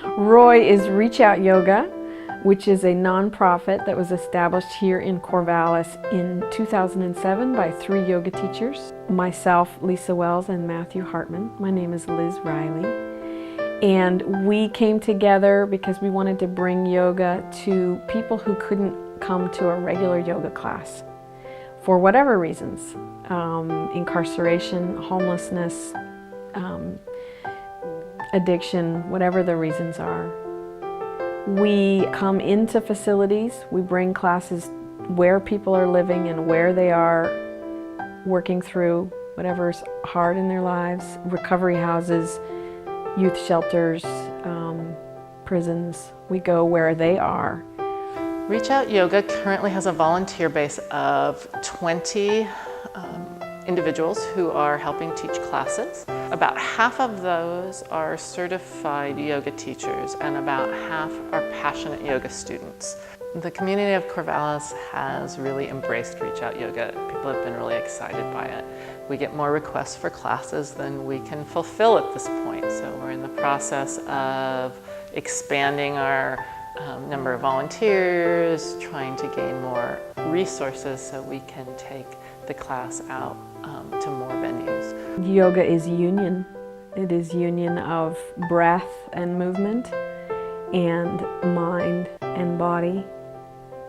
Roy is Reach Out Yoga, which is a nonprofit that was established here in Corvallis in 2007 by 3 yoga teachers, myself, Lisa Wells, and Matthew Hartman. My name is Liz Riley. And we came together because we wanted to bring yoga to people who couldn't come to a regular yoga class for whatever reasons, incarceration, homelessness, addiction, whatever the reasons are. We come into facilities, we bring classes where people are living and where they are working through whatever's hard in their lives, recovery houses, youth shelters, prisons. We go where they are. Reach Out Yoga currently has a volunteer base of 20 individuals who are helping teach classes. About half of those are certified yoga teachers and about half are passionate yoga students. The community of Corvallis has really embraced Reach Out Yoga. People have been really excited by it. We get more requests for classes than we can fulfill at this point. So we're in the process of expanding our number of volunteers, trying to gain more resources so we can take the class out to more venues. Yoga is union. It is union of breath and movement and mind and body.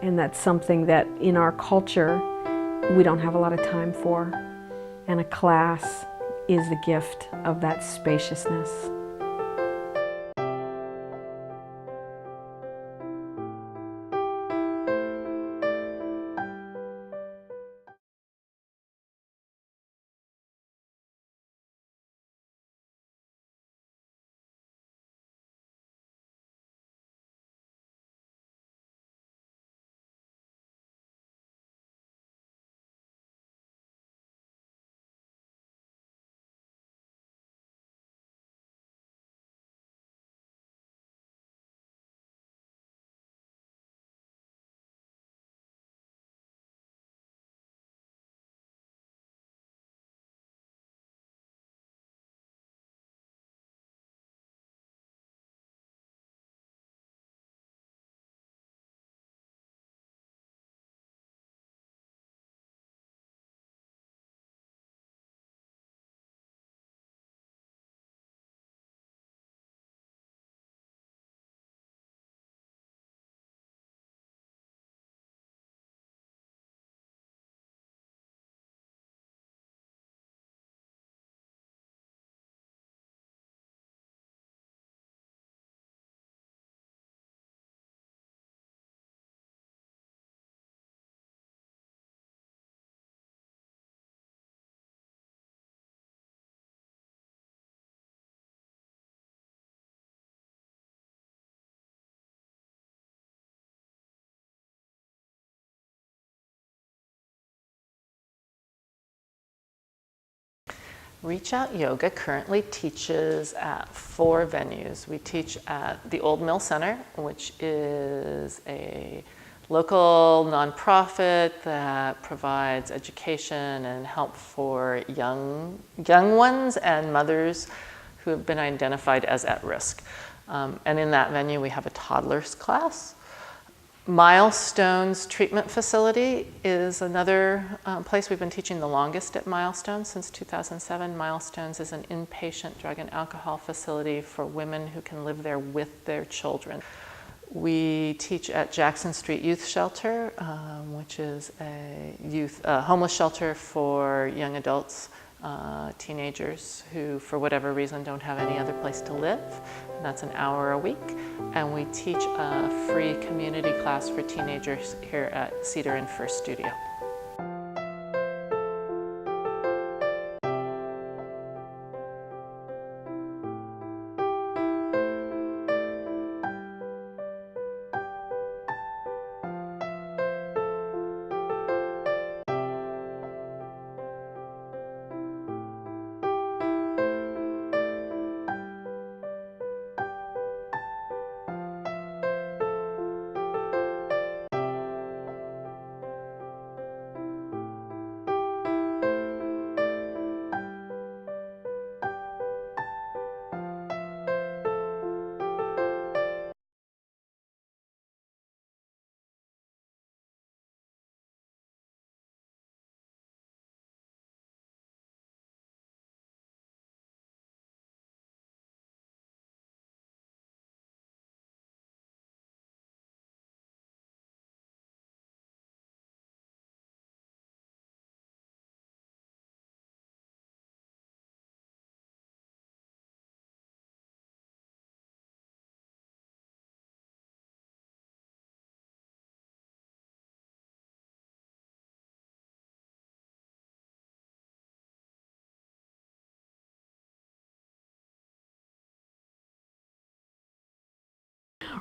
And that's something that in our culture we don't have a lot of time for. And a class is the gift of that spaciousness. Reach Out Yoga currently teaches at 4 venues. We teach at the Old Mill Center, which is a local nonprofit that provides education and help for young ones and mothers who have been identified as at risk. And in that venue we have a toddlers class. Milestones Treatment Facility is another place we've been teaching the longest at Milestones since 2007. Milestones is an inpatient drug and alcohol facility for women who can live there with their children. We teach at Jackson Street Youth Shelter, which is a homeless shelter for young adults, teenagers who for whatever reason don't have any other place to live. And that's an hour a week. And we teach a free community class for teenagers here at Cedar and First Studio.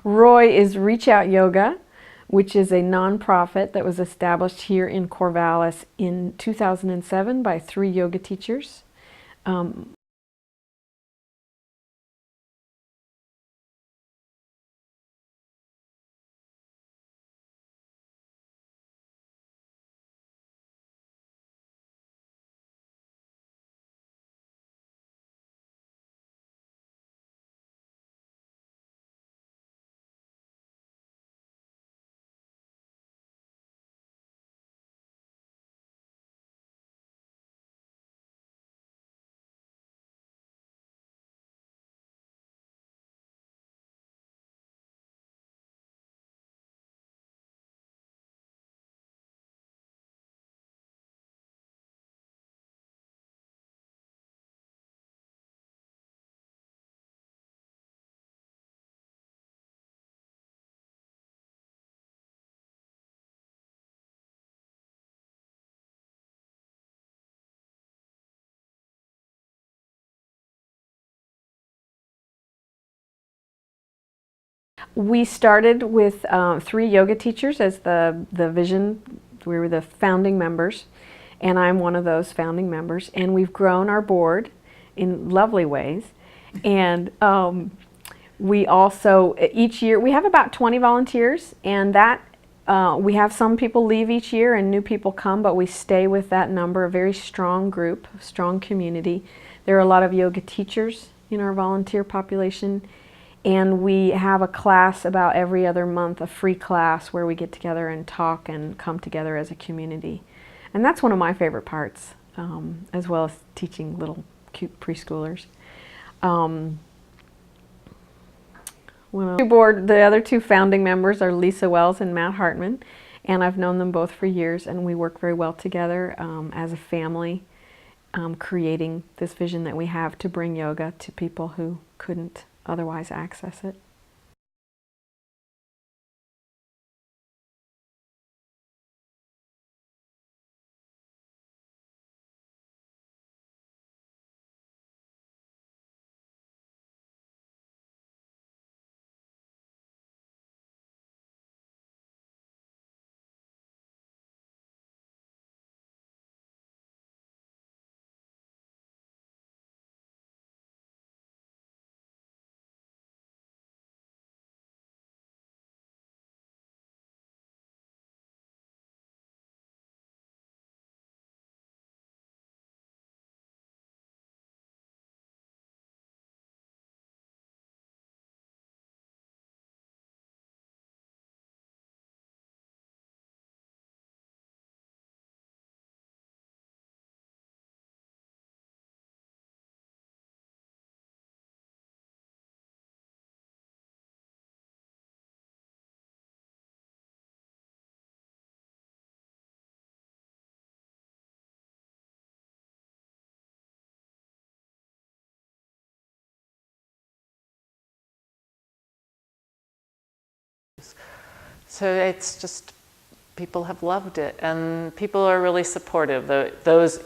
Roy is Reach Out Yoga, which is a nonprofit that was established here in Corvallis in 2007 by 3 yoga teachers. Um, We started with 3 yoga teachers as the vision. We were the founding members, and I'm one of those founding members. And we've grown our board in lovely ways. And we also, each year, we have about 20 volunteers, and that we have some people leave each year and new people come, but we stay with that number, a very strong group, strong community. There are a lot of yoga teachers in our volunteer population. And we have a class about every other month, a free class where we get together and talk and come together as a community. And that's one of my favorite parts, as well as teaching little cute preschoolers. The other 2 founding members are Lisa Wells and Matt Hartman, and I've known them both for years, and we work very well together as a family, creating this vision that we have to bring yoga to people who couldn't otherwise access it. So it's just, people have loved it, and people are really supportive.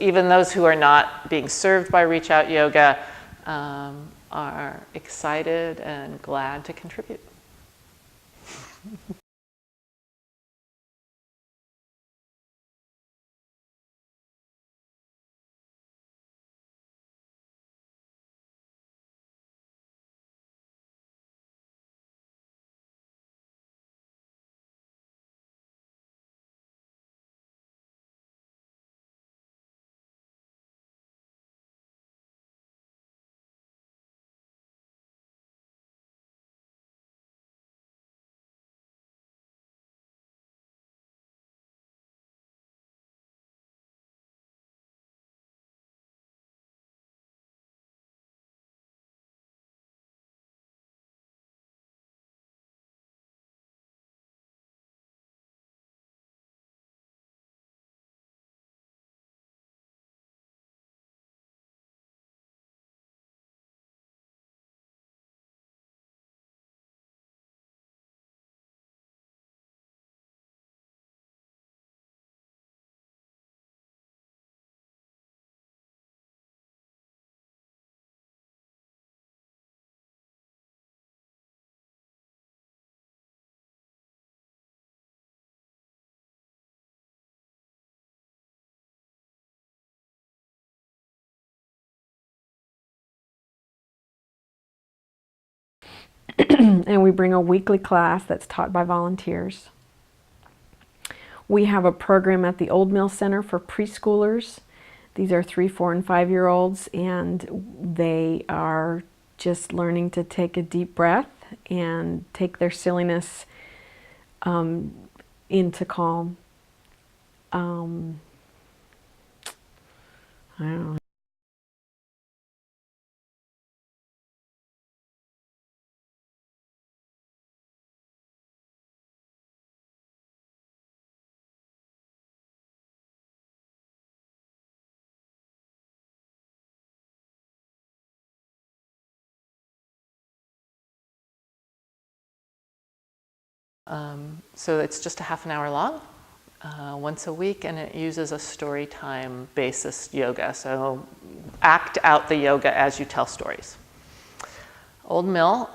Even those who are not being served by Reach Out Yoga are excited and glad to contribute. We bring a weekly class that's taught by volunteers. We have a program at the Old Mill Center for preschoolers. These are 3, 4, and 5-year-olds, and they are just learning to take a deep breath and take their silliness into calm. I don't know. So it's just a half an hour long, once a week, and it uses a story time basis yoga. So act out the yoga as you tell stories. Old Mill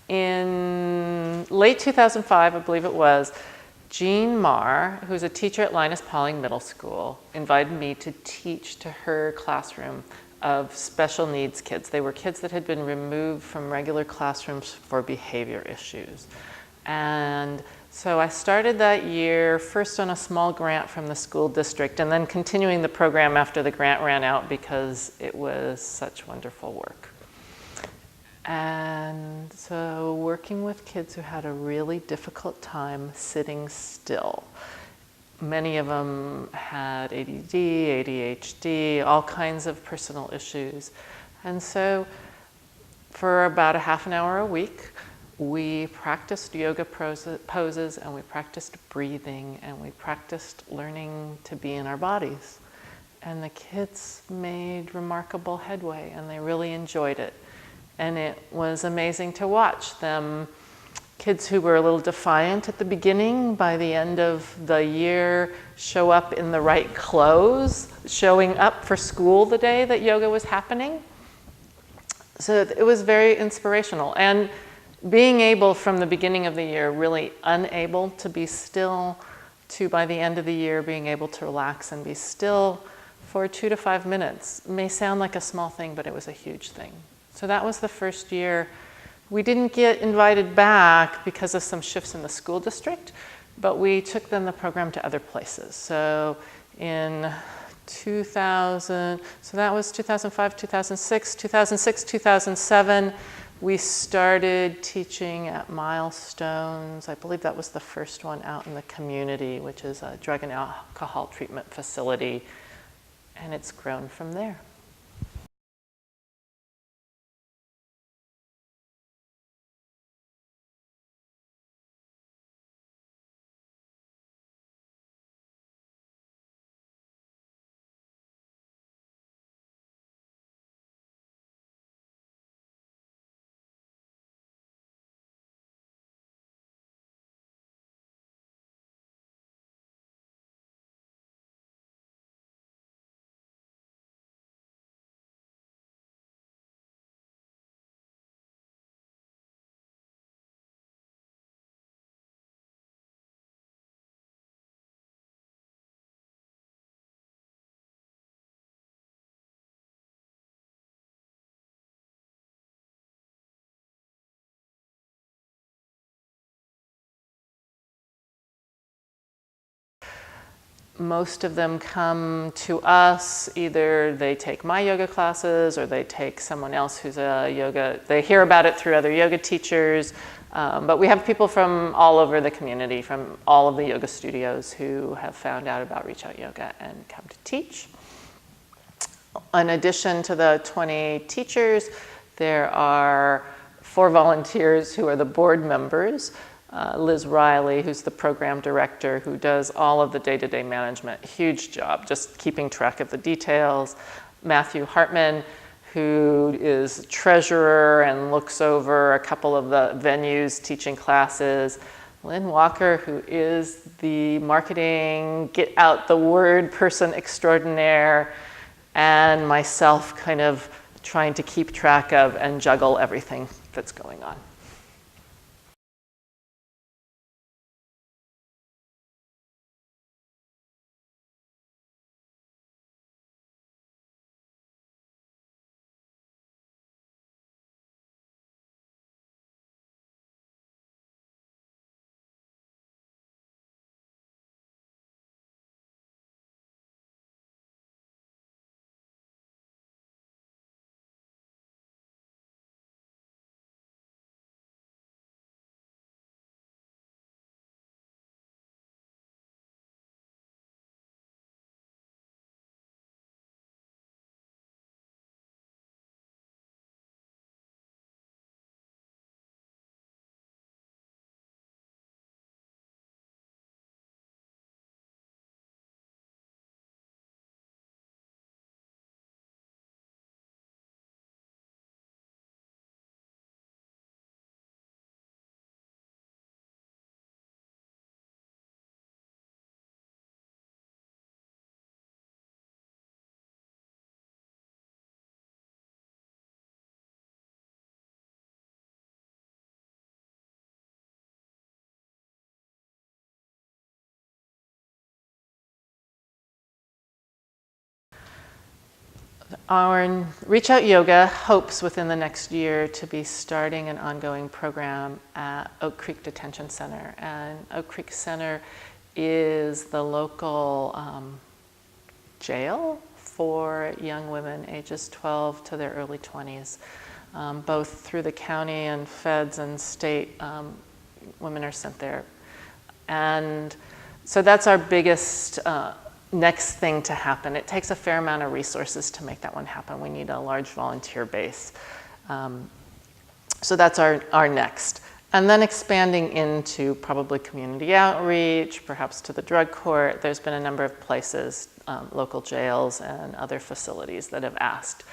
In late 2005, I believe it was, Jean Marr, who's a teacher at Linus Pauling Middle School, invited me to teach to her classroom of special needs kids. They were kids that had been removed from regular classrooms for behavior issues. And so I started that year first on a small grant from the school district, and then continuing the program after the grant ran out because it was such wonderful work. And so working with kids who had a really difficult time sitting still. Many of them had ADD, ADHD, all kinds of personal issues. And so for about a half an hour a week, we practiced yoga poses, and we practiced breathing, and we practiced learning to be in our bodies. And the kids made remarkable headway, and they really enjoyed it. And it was amazing to watch them. Kids who were a little defiant at the beginning, by the end of the year, show up in the right clothes, showing up for school the day that yoga was happening. So it was very inspirational. And being able from the beginning of the year, really unable to be still, to by the end of the year being able to relax and be still for 2 to 5 minutes may sound like a small thing, but it was a huge thing. So that was the first year. We didn't get invited back because of some shifts in the school district, but we took then the program to other places. So in 2000, so that was 2005, 2006, 2007, we started teaching at Milestones. I believe that was the first one out in the community, which is a drug and alcohol treatment facility, and it's grown from there. Most of them come to us, either they take my yoga classes or they take someone else who's a yoga, they hear about it through other yoga teachers, but we have people from all over the community, from all of the yoga studios who have found out about Reach Out Yoga and come to teach. In addition to the 20 teachers, there are 4 volunteers who are the board members. Liz Riley, who's the program director, who does all of the day-to-day management. Huge job, just keeping track of the details. Matthew Hartman, who is treasurer and looks over a couple of the venues teaching classes. Lynn Walker, who is the marketing, get out the word person extraordinaire. And myself kind of trying to keep track of and juggle everything that's going on. Our Reach Out Yoga hopes within the next year to be starting an ongoing program at Oak Creek Detention Center. And Oak Creek Center is the local jail for young women ages 12 to their early 20s. Both through the county and feds and state, women are sent there. And so that's our biggest next thing to happen. It takes a fair amount of resources to make that one happen. We need a large volunteer base. So that's our next. And then expanding into probably community outreach, perhaps to the drug court. There's been a number of places, local jails and other facilities that have asked.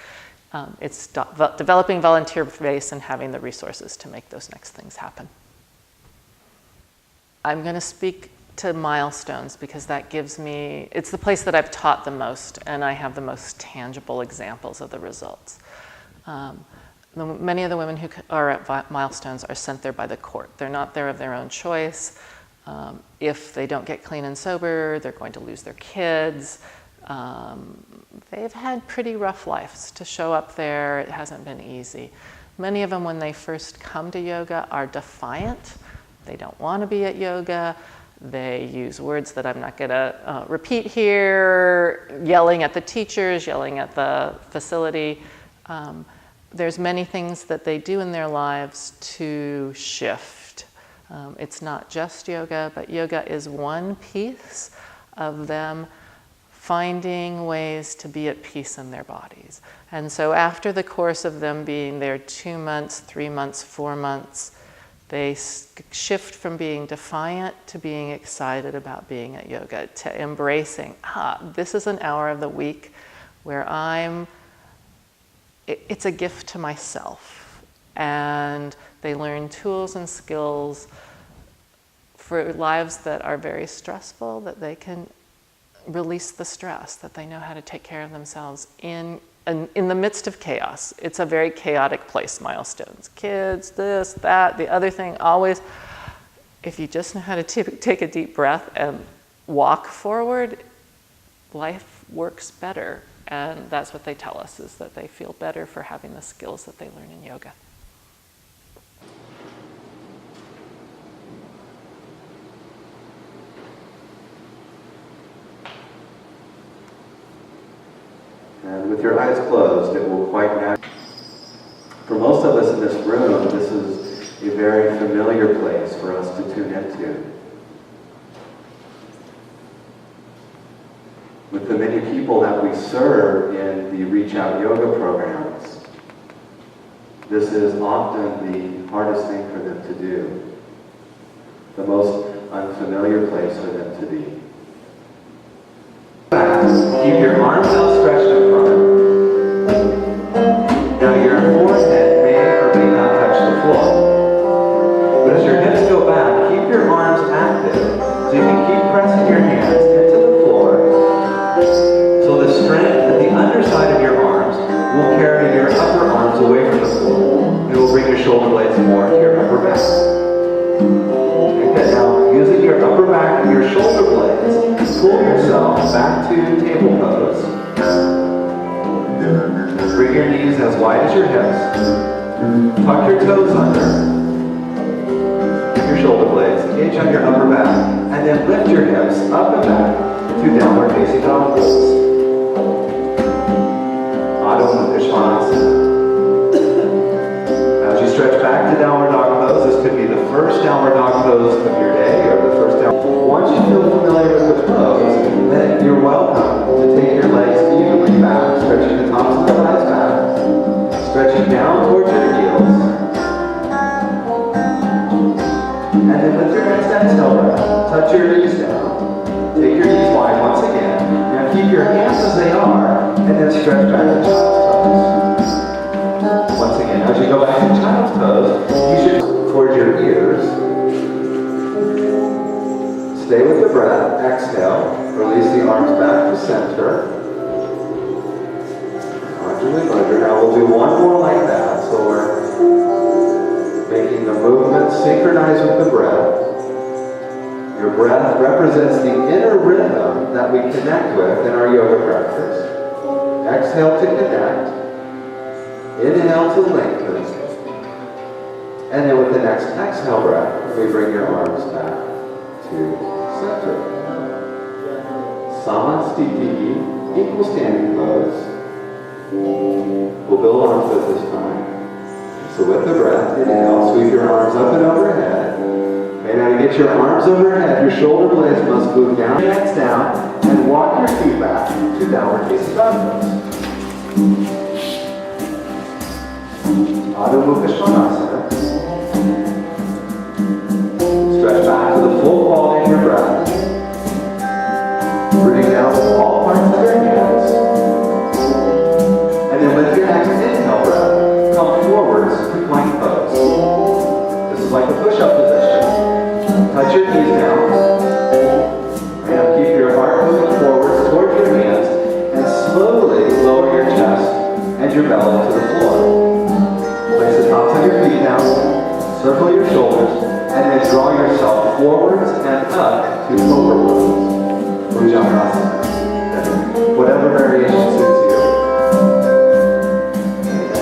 It's developing volunteer base and having the resources to make those next things happen. I'm going to speak to milestones because that gives me, it's the place that I've taught the most and I have the most tangible examples of the results. Many of the women who are at milestones are sent there by the court. They're not there of their own choice. If they don't get clean and sober, they're going to lose their kids. They've had pretty rough lives. To show up there, it hasn't been easy. Many of them, when they first come to yoga, are defiant. They don't want to be at yoga. They use words that I'm not going to repeat here, yelling at the teachers, yelling at the facility. There's many things that they do in their lives to shift. It's not just yoga, but yoga is one piece of them finding ways to be at peace in their bodies. And so after the course of them being there 2 months, 3 months, 4 months, they shift from being defiant to being excited about being at yoga, to embracing, this is an hour of the week where it's a gift to myself. And they learn tools and skills for lives that are very stressful, that they can release the stress, that they know how to take care of themselves in the midst of chaos. It's a very chaotic place, milestones. Kids, this, that, the other thing, always. If you just know how to take a deep breath and walk forward, life works better. And that's what they tell us, is that they feel better for having the skills that they learn in yoga. And with your eyes closed, it will quite naturally. For most of us in this room, this is a very familiar place for us to tune into. With the many people that we serve in the Reach Out Yoga programs, this is often the hardest thing for them to do, the most unfamiliar place for them to be. Keep your arms outstretched in front. Now your forehead may or may not touch the floor. But as your hips go back, keep your arms active so you can keep pressing your hands into the floor. So the strength at the underside of your arms will carry your upper arms away from the floor. It will bring your shoulder blades more to your upper back. Okay, now using your upper back and your shoulder blades, pull yourself back to table pose. Bring your knees as wide as your hips. Tuck your toes under. Bring your shoulder blades, engage on your upper back, and then lift your hips up and back to downward facing dog pose. Adho Mukha Svanasana. As you stretch back to downward dog pose, this could be the first downward dog pose of your day, or the first downward. Once you feel familiar with the pose, then you're welcome to take your legs evenly back, stretching the tops of the thighs back, stretching down towards your heels. And then with your next exhale breath, touch your knees down. Take your knees wide once again. Now keep your hands as they are, and then stretch back to child's pose. Once again, as you go back to child's pose, you should towards your ears. Stay with the breath. Exhale. Release the arms back to center. Now we'll do one more like that. So we're making the movement synchronized with the breath. Your breath represents the inner rhythm that we connect with in our yoga practice. Exhale to connect. Inhale to lengthen. And then with the next exhale breath, we bring your arms back to center. Samasthiti, equal standing pose. We'll build on foot this time. So with the breath, inhale, sweep your arms up and overhead. And now to get your arms overhead, your shoulder blades must move down, hands down, and walk your feet back to downward facing dog pose. Adho Mukha Svanasana. Stretch back to the full quality of your breath. Bring down with all parts of your hands. And then with your next inhale breath, come forwards to plank pose. This is like a push-up position. Touch your knees down. And keep your heart moving forwards towards your hands. And slowly lower your chest and your belly to the floor. Place the tops of your feet down. Circle your shoulders. And then draw yourself forwards and up to cobra pose. Bhujangasana. Whatever variation suits you.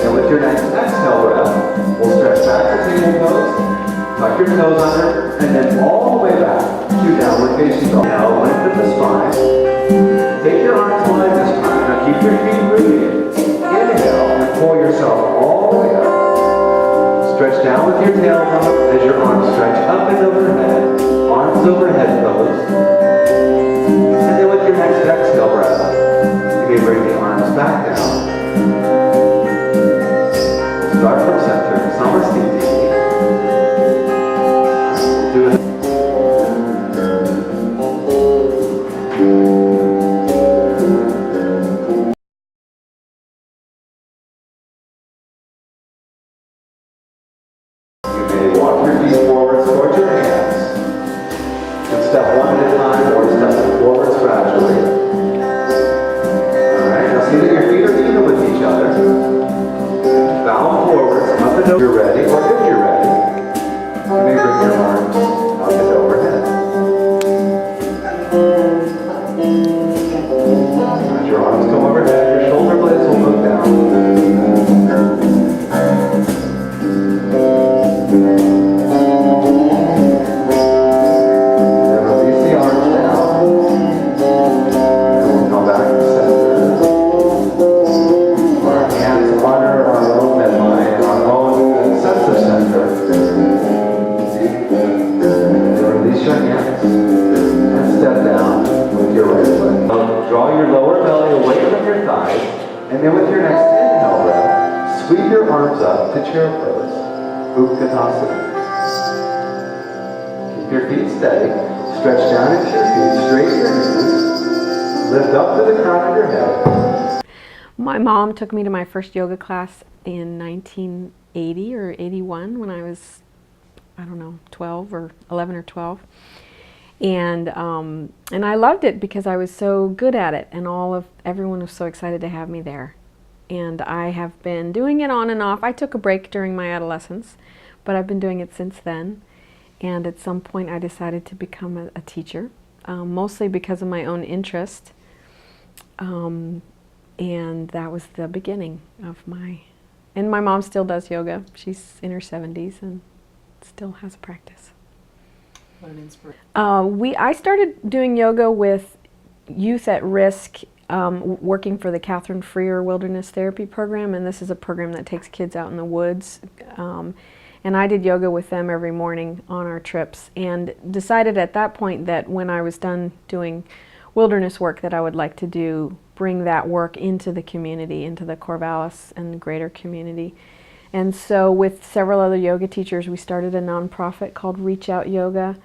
And with your next exhale breath, we'll stretch back to table pose, tuck your toes under, and then all the way back to downward facing dog. Now lengthen the spine. Take your arms wide this time. Now keep your feet rooted. Inhale and pull yourself all the way up. Stretch down with your tailbone as your arms stretch up and overhead. Arms overhead pose. And then with your next exhale breath, you may bring the arms back down. Start from center, Samasthiti. Do it. You may walk your feet forwards towards your hands. And step one at a time or step forwards gradually. Alright, now see that your feet are even with each other. Bow forwards, up and over. You're ready, or if you're ready, you may bring your arms up and overhead. As your arms come overhead, your shoulder blades will move down. Then release the arms down. And we'll come back to center. Our hands honor our own midline, our own sense of center. And release your hands and step down with your right foot. Draw your lower belly away from your thighs, and then with your next inhale breath, sweep your arms up to chair pose, Utkatasana. Keep your feet steady, stretch down into your feet, straighten your knees, lift up to the crown of your head. My mom took me to my first yoga class in 1980 or 81 when I was, I don't know, 12 or 11 or 12. And I loved it because I was so good at it, and everyone was so excited to have me there. And I have been doing it on and off. I took a break during my adolescence, but I've been doing it since then. And at some point I decided to become a teacher, mostly because of my own interest. And that was the beginning of and my mom still does yoga. She's in her 70s and still has a practice. What an inspiration. I started doing yoga with youth at risk, working for the Catherine Freer Wilderness Therapy Program, and this is a program that takes kids out in the woods. And I did yoga with them every morning on our trips, and decided at that point that when I was done doing wilderness work that I would like to bring that work into the community, into the Corvallis and greater community. And so with several other yoga teachers, we started a nonprofit called Reach Out Yoga.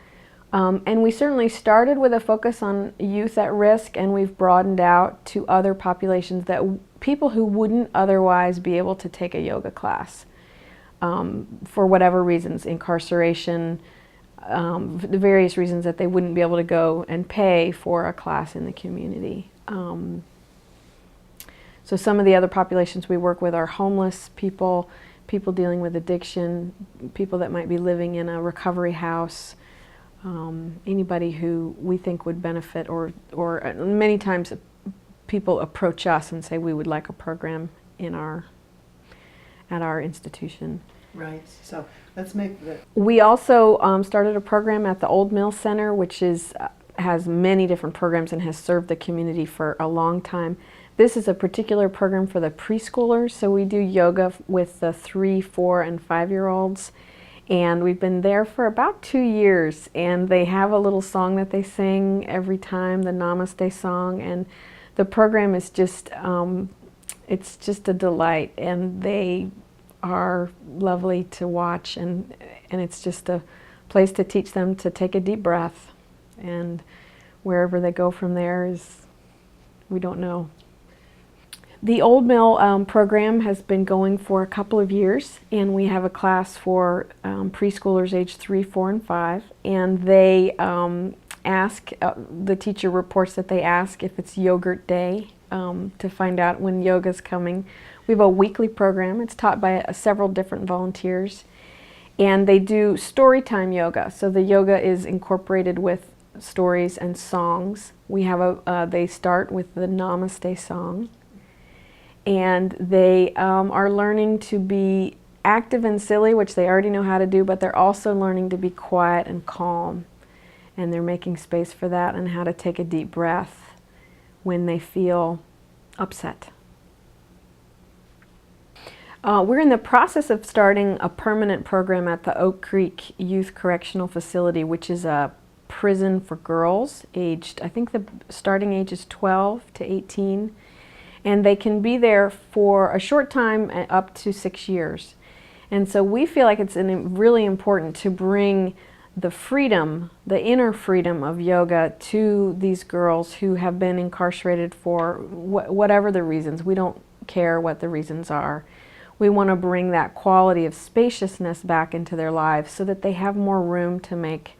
And we certainly started with a focus on youth at risk, and we've broadened out to other populations, people who wouldn't otherwise be able to take a yoga class for whatever reasons, incarceration, the various reasons that they wouldn't be able to go and pay for a class in the community. So some of the other populations we work with are homeless people, people dealing with addiction, people that might be living in a recovery house, anybody who we think would benefit, or many times people approach us and say we would like a program at our institution. Right, so let's make the... We also started a program at the Old Mill Center, which has many different programs and has served the community for a long time. This is a particular program for the preschoolers, so we do yoga with the 3, 4, and 5-year-olds. And we've been there for about 2 years, and they have a little song that they sing every time, the Namaste song, and the program is just, it's just a delight, and they are lovely to watch, and it's just a place to teach them to take a deep breath, and wherever they go from there is, we don't know. The Old Mill program has been going for a couple of years, and we have a class for preschoolers age 3, 4, and 5, and they ask, the teacher reports that they ask if it's yogurt day to find out when yoga's coming. We have a weekly program. It's taught by several different volunteers, and they do story time yoga. So the yoga is incorporated with stories and songs. We have they start with the Namaste song, and they are learning to be active and silly, which they already know how to do, but they're also learning to be quiet and calm, and they're making space for that and how to take a deep breath when they feel upset. We're in the process of starting a permanent program at the Oak Creek Youth Correctional Facility, which is a prison for girls aged, I think the starting age is 12 to 18, and they can be there for a short time, up to 6 years. And so we feel like it's really important to bring the freedom, the inner freedom of yoga to these girls who have been incarcerated for whatever the reasons. We don't care what the reasons are. We want to bring that quality of spaciousness back into their lives so that they have more room to make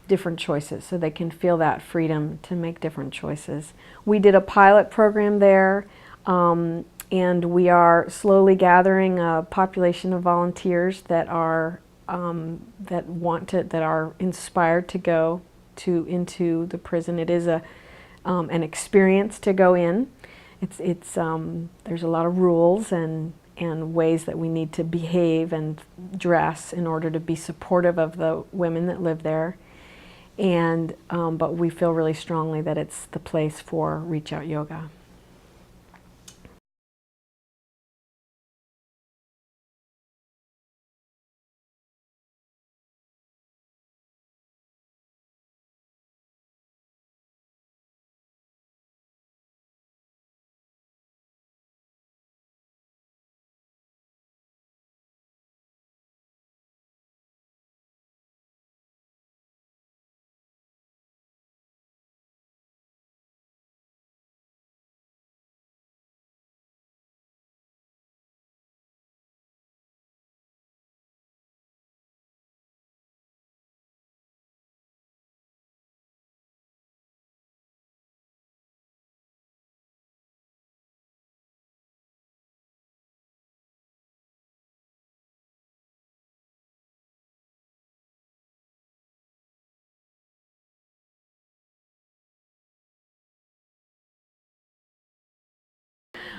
different choices, so they can feel that freedom to make different choices. We did a pilot program there, and we are slowly gathering a population of volunteers that are that are inspired to go into the prison. It is an experience to go in. There's a lot of rules and ways that we need to behave and dress in order to be supportive of the women that live there. And but we feel really strongly that it's the place for Reach Out Yoga.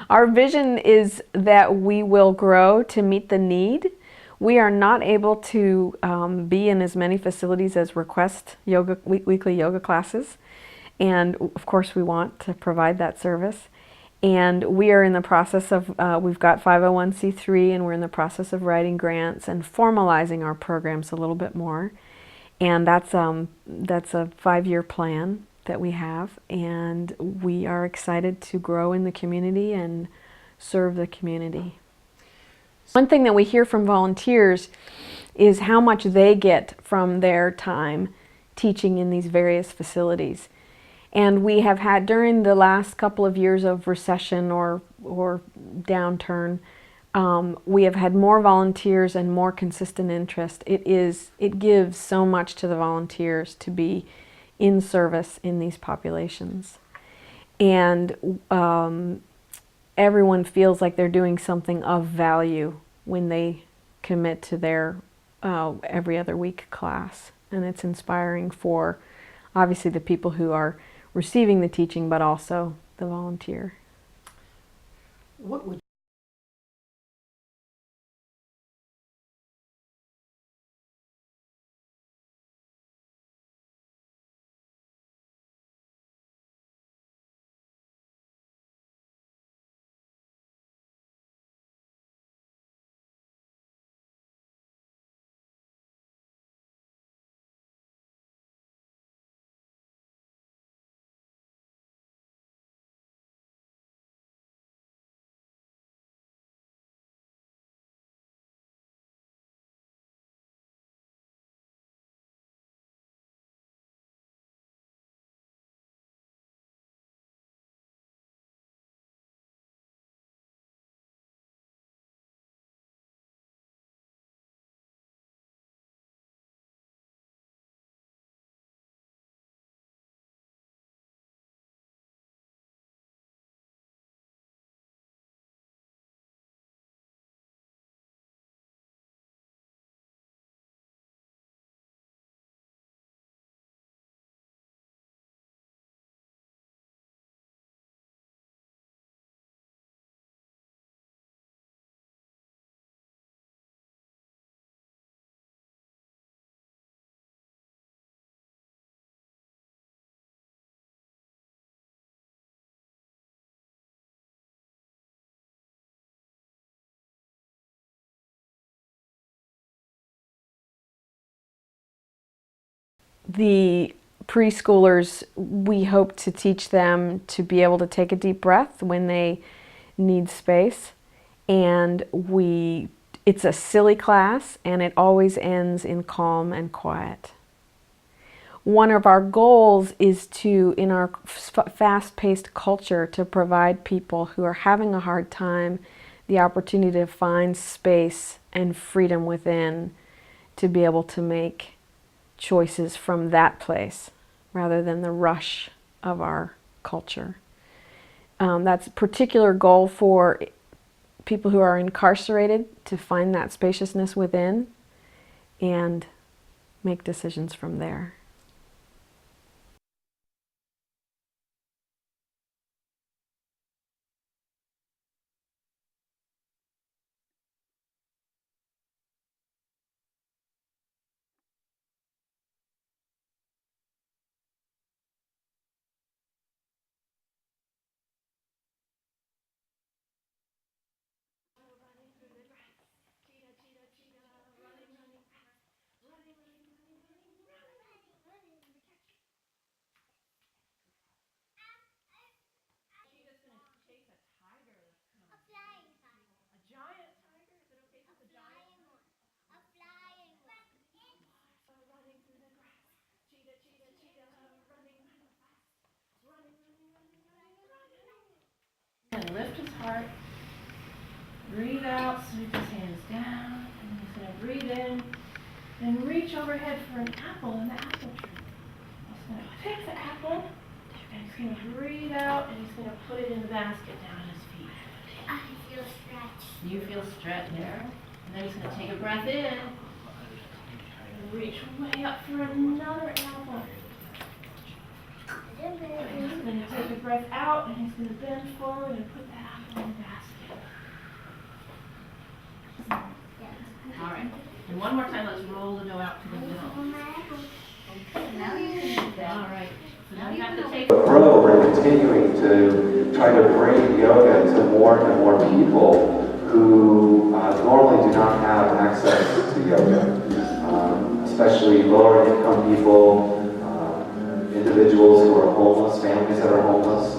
Our vision is that we will grow to meet the need. We are not able to be in as many facilities as request weekly yoga classes, and of course we want to provide that service. And we are in the process of, we've got 501c3, and we're in the process of writing grants and formalizing our programs a little bit more. And that's a 5-year plan that we have, and we are excited to grow in the community and serve the community. One thing that we hear from volunteers is how much they get from their time teaching in these various facilities. And we have had, during the last couple of years of recession or downturn, we have had more volunteers and more consistent interest. It gives so much to the volunteers to be in service in these populations. And everyone feels like they're doing something of value when they commit to their every other week class. And it's inspiring for, obviously, the people who are receiving the teaching, but also the volunteer. What would The preschoolers, we hope to teach them to be able to take a deep breath when they need space. And it's a silly class, and it always ends in calm and quiet. One of our goals is to, in our fast-paced culture, to provide people who are having a hard time the opportunity to find space and freedom within to be able to make choices from that place rather than the rush of our culture. That's a particular goal for people who are incarcerated, to find that spaciousness within and make decisions from there. And lift his heart, breathe out, sweep his hands down, and he's going to breathe in and reach overhead for an apple in the apple tree. He's going to pick the apple, and he's going to breathe out, and he's going to put it in the basket down at his feet. I feel stretched. You feel stretched there. And then he's going to take a breath in, and reach way up for another apple. And he's going to take a breath out, and he's going to bend forward and put that apple in the basket. All right. And one more time, let's roll the dough out to the middle. Now you can do that. All right. So now you have to take. Grow, we're continuing to try to bring yoga to more and more people who normally do not have access to yoga, especially lower income people, individuals who are homeless, families that are homeless,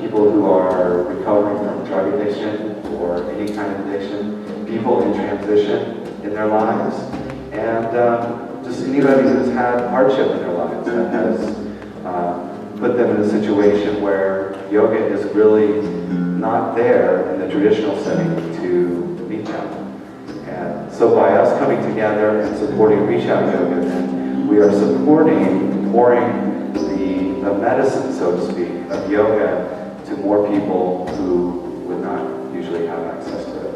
people who are recovering from drug addiction or any kind of addiction, people in transition in their lives, and just anybody who's had hardship in their lives that has put them in a situation where yoga is really not there in the traditional setting to meet them. And so by us coming together and supporting Reach Out Yoga, then we are supporting, pouring the medicine, so to speak, of yoga to more people who would not usually have access to it.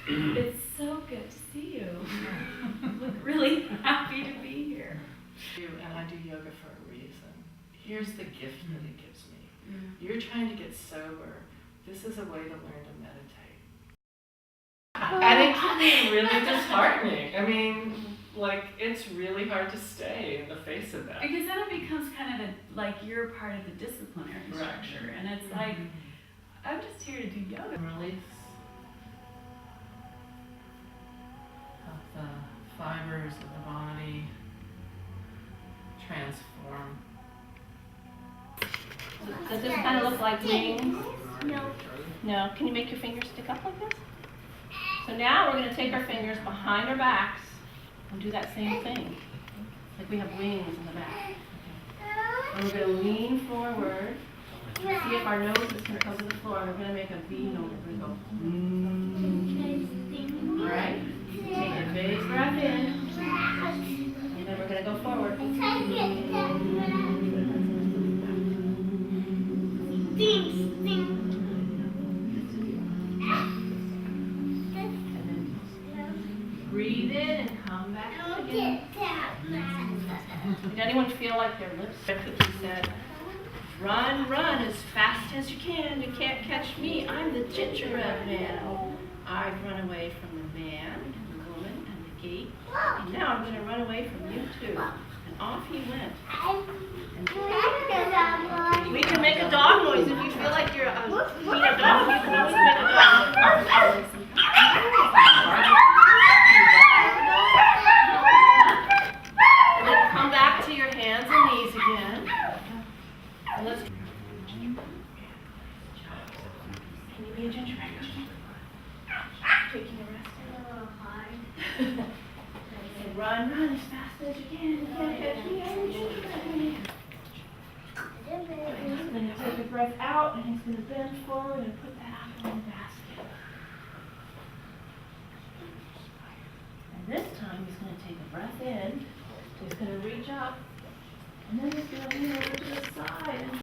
It's so good to see you. You look really happy to be here. And I do yoga for a reason. Here's the gift that it gives me. You're trying to get sober. This is a way to learn to meditate. And it can be really disheartening. I mean, like, it's really hard to stay in the face of that. Because then it becomes kind of like you're part of the disciplinary structure. And it's like, I'm just here to do yoga. Release of the fibers of the body. Transform. Does this kind of look like wings? No. No. Can you make your fingers stick up like this? So now we're going to take our fingers behind our backs and do that same thing. Like we have wings in the back. And we're going to lean forward. See if our nose is going to come to the floor. And we're going to make a V note. We're going to go. All right. Take a big breath in. And then we're going to go forward. Breathe in and come back up again. Did anyone feel like their lips? Cookie said, run, run as fast as you can. You can't catch me. I'm the gingerbread man. I've run away from the man and the woman and the gate. And now I'm going to run away from you too. And off he went. We can make a dog noise if you feel like you're being a dog. You can always make a dog noise. And then come back to your hands and knees again. And let's. Can you be a gingerbread cookie? Taking a rest. And run, run as fast as you can. You can't catch me. I'm a gingerbread man. He's going to take a breath out and he's going to bend forward and put that apple in the basket. And this time he's going to take a breath in. He's going to reach up and then he's going to lean over to the side.